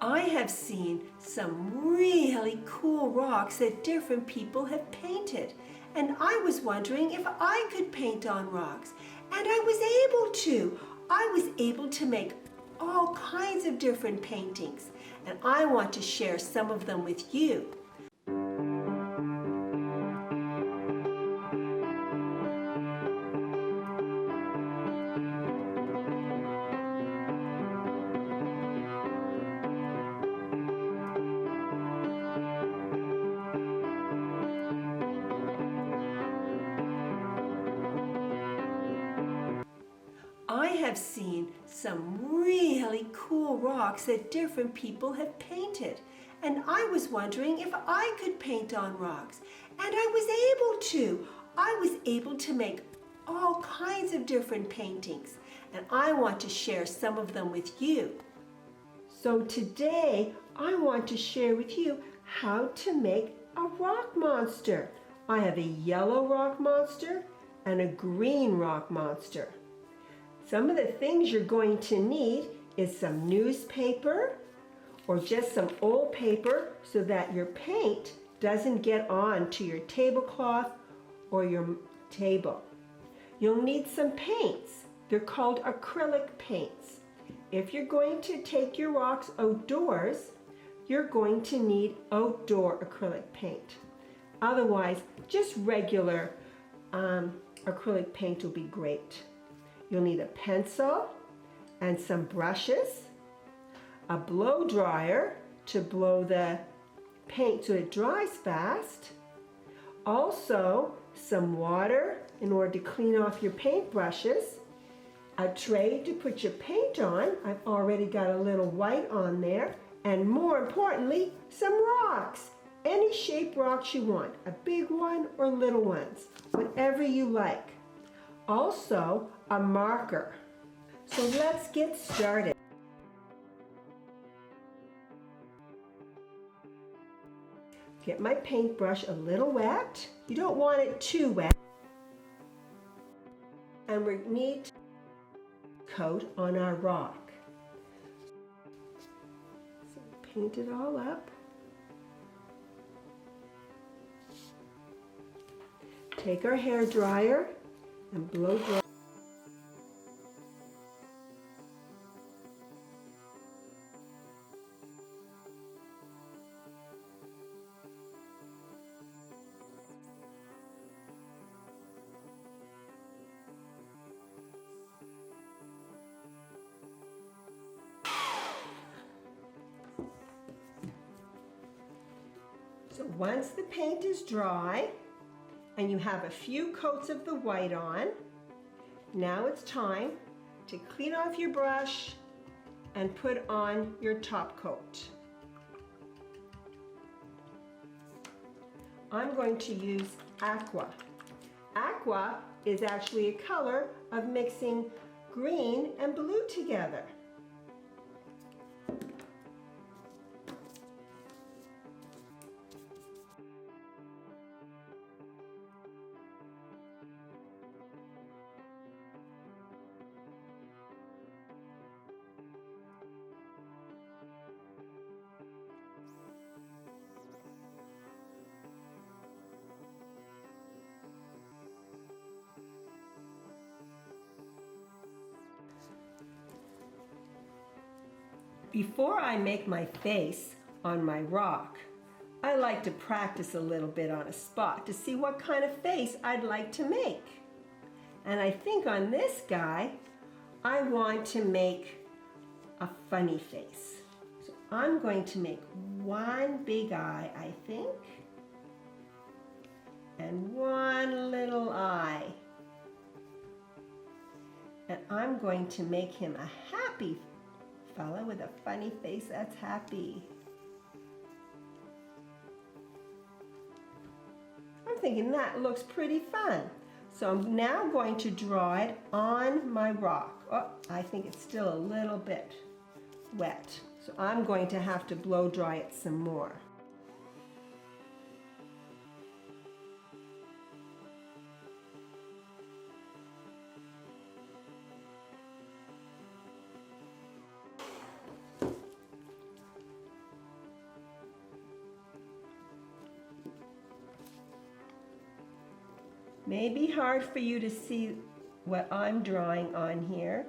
I have seen some really cool rocks that different people have painted, and I was wondering if I could paint on rocks, and I was able to. I was able to make all kinds of different paintings, and I want to share some of them with you. I have seen some really cool rocks that different people have painted, and I was wondering if I could paint on rocks, and I was able to. I was able to make all kinds of different paintings, and I want to share some of them with you. So today I want to share with you how to make a rock monster. I have a yellow rock monster and a green rock monster. Some of the things you're going to need is some newspaper or just some old paper so that your paint doesn't get on to your tablecloth or your table. You'll need some paints. They're called acrylic paints. If you're going to take your rocks outdoors, you're going to need outdoor acrylic paint. Otherwise, just regular acrylic paint will be great. You'll need a pencil and some brushes, a blow dryer to blow the paint so it dries fast, also some water in order to clean off your paint brushes, a tray to put your paint on. I've already got a little white on there, and more importantly, some rocks. Any shape rocks you want, a big one or little ones, whatever you like. Also, a marker. So let's get started. Get my paintbrush a little wet. You don't want it too wet. And we need coat on our rock. So paint it all up. Take our hair dryer and blow dry. So once the paint is dry and you have a few coats of the white on, now it's time to clean off your brush and put on your top coat. I'm going to use aqua. Aqua is actually a color of mixing green and blue together. Before I make my face on my rock, I like to practice a little bit on a spot to see what kind of face I'd like to make. And I think on this guy, I want to make a funny face. So I'm going to make one big eye, I think, and one little eye. And I'm going to make him a happy fella with a funny face that's happy. I'm thinking that looks pretty fun. So I'm now going to draw it on my rock. Oh, I think it's still a little bit wet. So I'm going to have to blow dry it some more. May be hard for you to see what I'm drawing on here,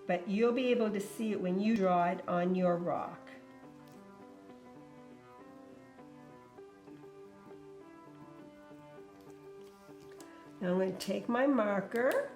but you'll be able to see it when you draw it on your rock. Now I'm going to take my marker .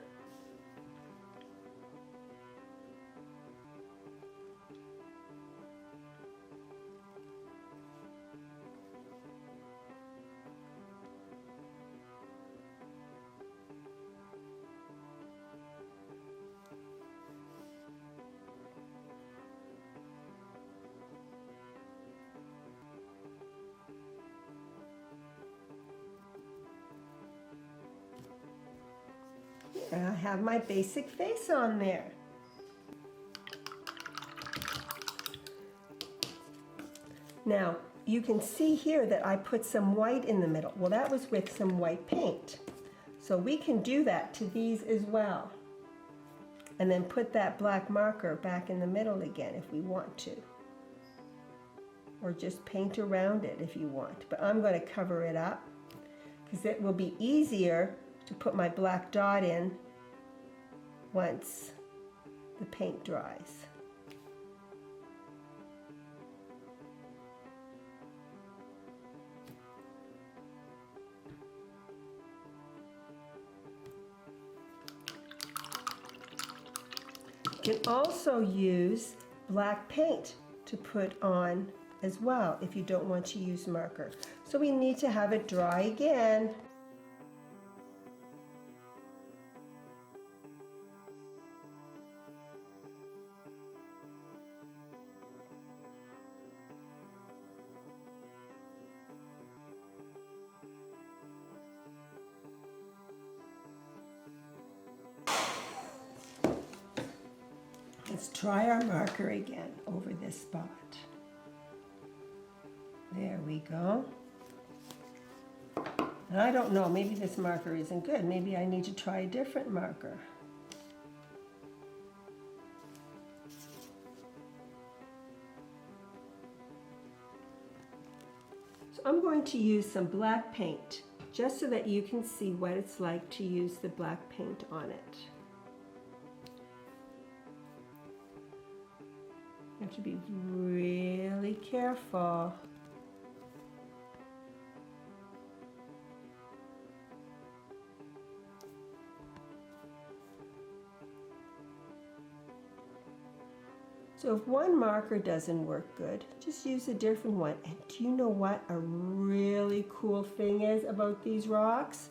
And I have my basic face on there. Now, you can see here that I put some white in the middle. Well, that was with some white paint. So we can do that to these as well. And then put that black marker back in the middle again if we want to. Or just paint around it if you want. But I'm going to cover it up because it will be easier to put my black dot in once the paint dries. You can also use black paint to put on as well if you don't want to use marker. So we need to have it dry again. Let's try our marker again over this spot. There we go. And I don't know, maybe this marker isn't good. Maybe I need to try a different marker. So I'm going to use some black paint just so that you can see what it's like to use the black paint on it. You have to be really careful. So if one marker doesn't work good, just use a different one. And do you know what a really cool thing is about these rocks?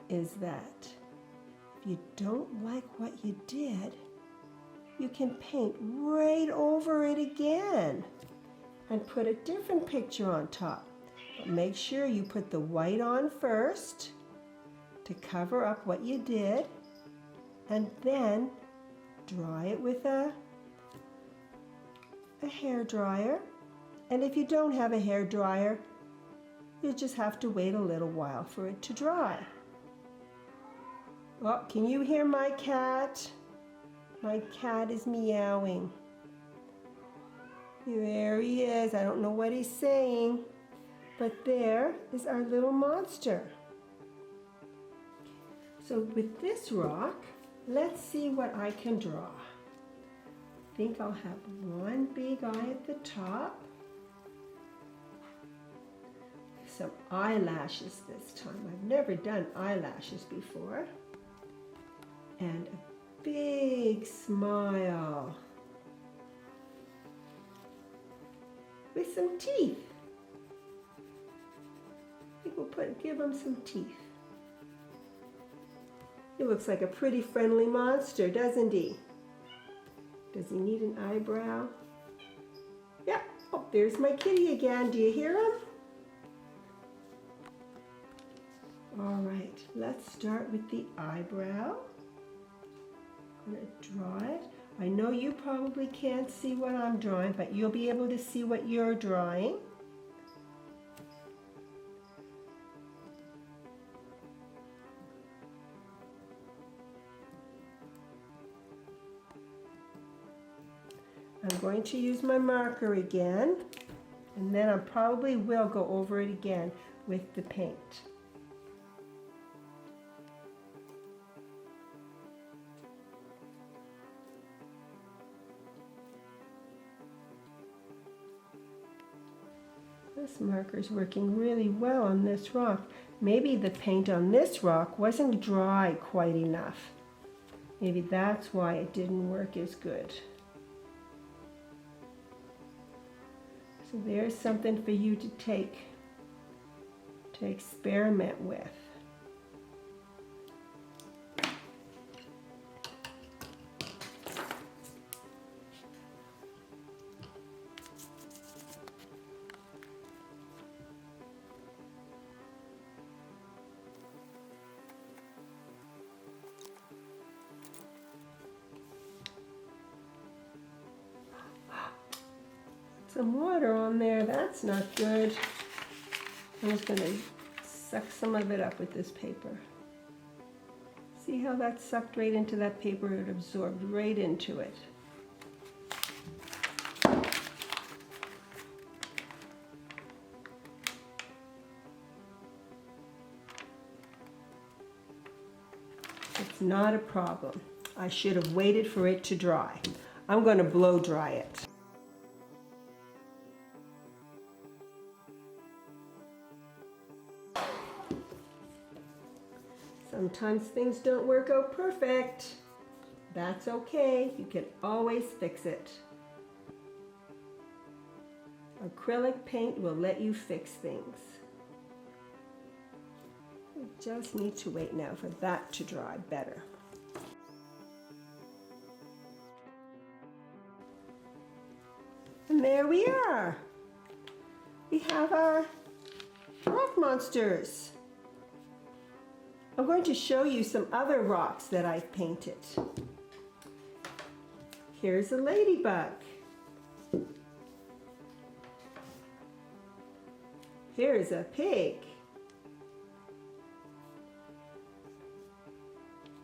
Is that if you don't like what you did, you can paint right over it again and put a different picture on top. But make sure you put the white on first to cover up what you did, and then dry it with a hair dryer. And if you don't have a hair dryer, you just have to wait a little while for it to dry. Oh, can you hear my cat? My cat is meowing. There he is. I don't know what he's saying, but there is our little monster. So with this rock, let's see what I can draw. I think I'll have one big eye at the top. Some eyelashes this time. I've never done eyelashes before. And a big smile with some teeth. I think we'll give him some teeth. He looks like a pretty friendly monster, doesn't he? Does he need an eyebrow? Yeah. Oh, there's my kitty again. Do you hear him? All right, let's start with the eyebrow. I'm going to draw it. I know you probably can't see what I'm drawing, but you'll be able to see what you're drawing. I'm going to use my marker again, and then I probably will go over it again with the paint. This marker's working really well on this rock. Maybe the paint on this rock wasn't dry quite enough. Maybe that's why it didn't work as good. So there's something for you to experiment with. Some water on there, that's not good. I'm just going to suck some of it up with this paper. See how that sucked right into that paper? It absorbed right into it. It's not a problem. I should have waited for it to dry. I'm going to blow dry it. Sometimes things don't work out perfect. That's okay. You can always fix it. Acrylic paint will let you fix things. We just need to wait now for that to dry better. And there we are. We have our rock monsters. I'm going to show you some other rocks that I've painted. Here's a ladybug. Here's a pig.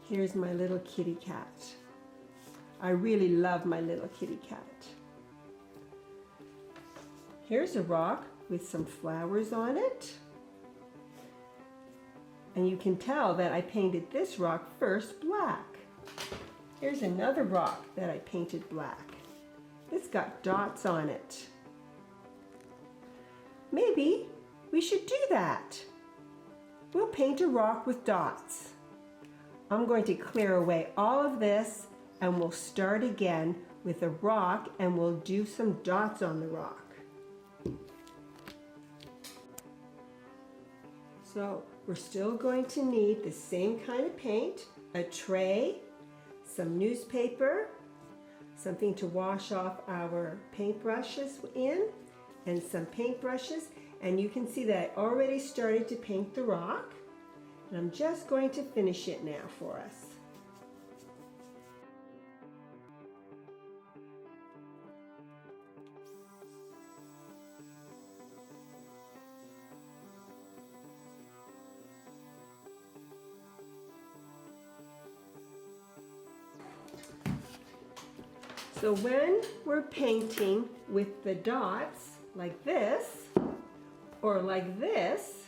Here's my little kitty cat. I really love my little kitty cat. Here's a rock with some flowers on it. And you can tell that I painted this rock first black. Here's another rock that I painted black. It's got dots on it. Maybe we should do that. We'll paint a rock with dots. I'm going to clear away all of this and we'll start again with a rock and we'll do some dots on the rock. So we're still going to need the same kind of paint, a tray, some newspaper, something to wash off our paintbrushes in, and some paintbrushes. And you can see that I already started to paint the rock. And I'm just going to finish it now for us. So when we're painting with the dots like this or like this,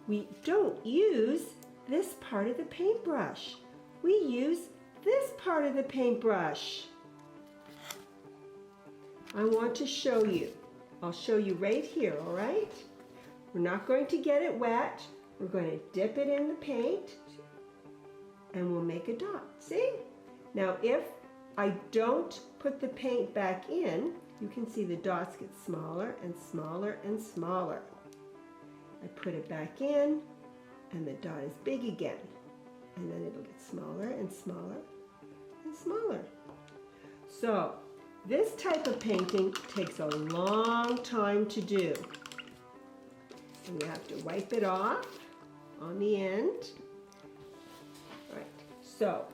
we don't use this part of the paintbrush. We use this part of the paintbrush. I want to show you. I'll show you right here, all right? We're not going to get it wet. We're going to dip it in the paint and we'll make a dot. See? Now if I don't put the paint back in, you can see the dots get smaller and smaller and smaller. I put it back in and the dot is big again. And then it'll get smaller and smaller and smaller. So this type of painting takes a long time to do. And you have to wipe it off on the end. All right, so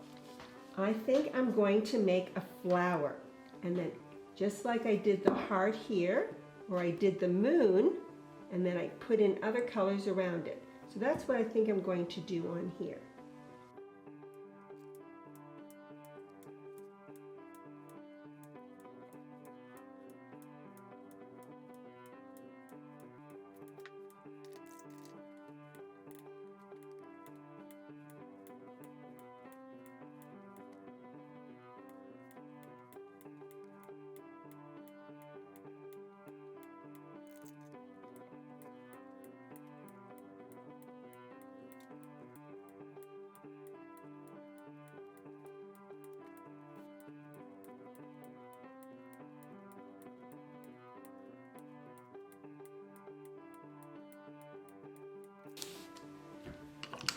I think I'm going to make a flower. And then just like I did the heart here, or I did the moon, and then I put in other colors around it. So that's what I think I'm going to do on here.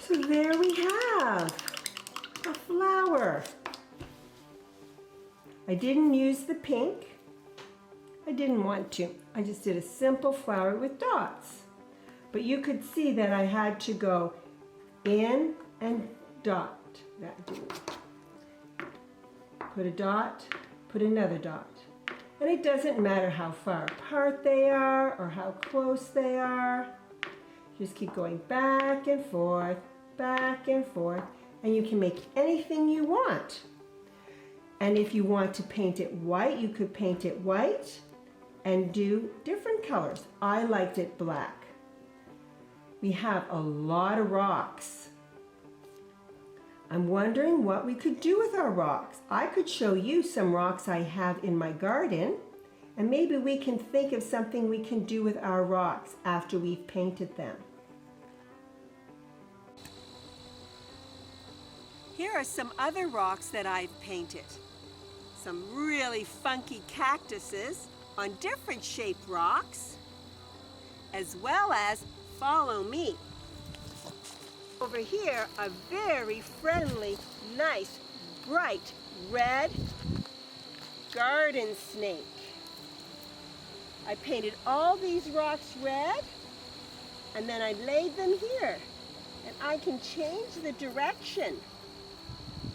So there we have a flower. I didn't use the pink. I didn't want to. I just did a simple flower with dots. But you could see that I had to go in and dot that dude. Put a dot, put another dot. And it doesn't matter how far apart they are or how close they are. Just keep going back and forth, and you can make anything you want. And if you want to paint it white, you could paint it white and do different colors. I liked it black. We have a lot of rocks. I'm wondering what we could do with our rocks. I could show you some rocks I have in my garden, and maybe we can think of something we can do with our rocks after we've painted them. Here are some other rocks that I've painted. Some really funky cactuses on different shaped rocks, as well as follow me. Over here, a very friendly, nice, bright red garden snake. I painted all these rocks red, and then I laid them here. And I can change the direction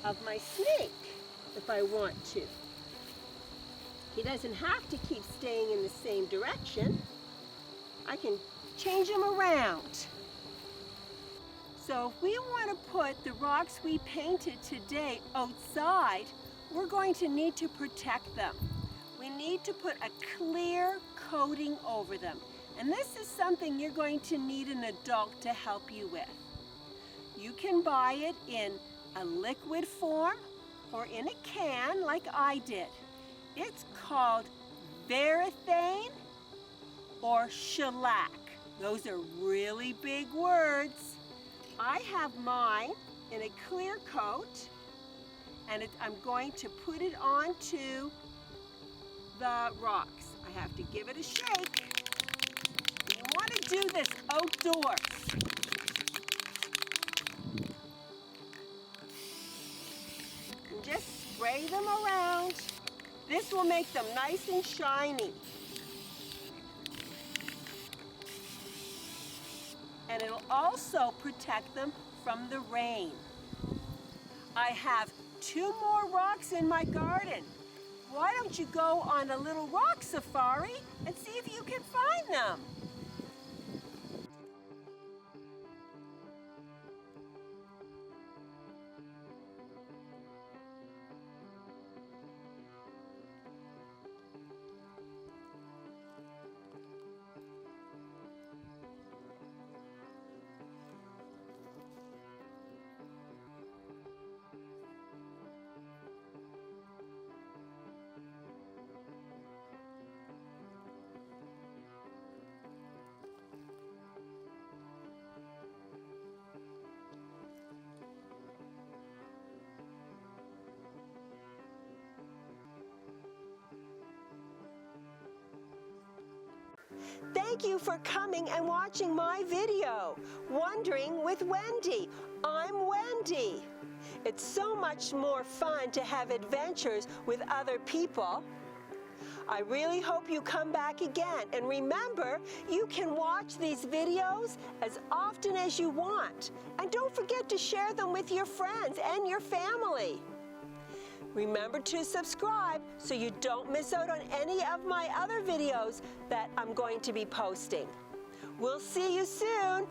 of my snake if I want to. He doesn't have to keep staying in the same direction. I can change him around. So if we want to put the rocks we painted today outside, we're going to need to protect them. We need to put a clear coating over them. And this is something you're going to need an adult to help you with. You can buy it in a liquid form or in a can like I did. It's called varathane or shellac. Those are really big words. I have mine in a clear coat, and I'm going to put it onto the rocks. I have to give it a shake. You want to do this outdoors. And just spray them around. This will make them nice and shiny. And it'll also protect them from the rain. I have 2 more rocks in my garden. Why don't you go on a little rock safari and see if you can find them? Thank you for coming and watching my video, Wondering with Wendy. I'm Wendy. It's so much more fun to have adventures with other people. I really hope you come back again. And remember, you can watch these videos as often as you want. And don't forget to share them with your friends and your family. Remember to subscribe so you don't miss out on any of my other videos that I'm going to be posting. We'll see you soon.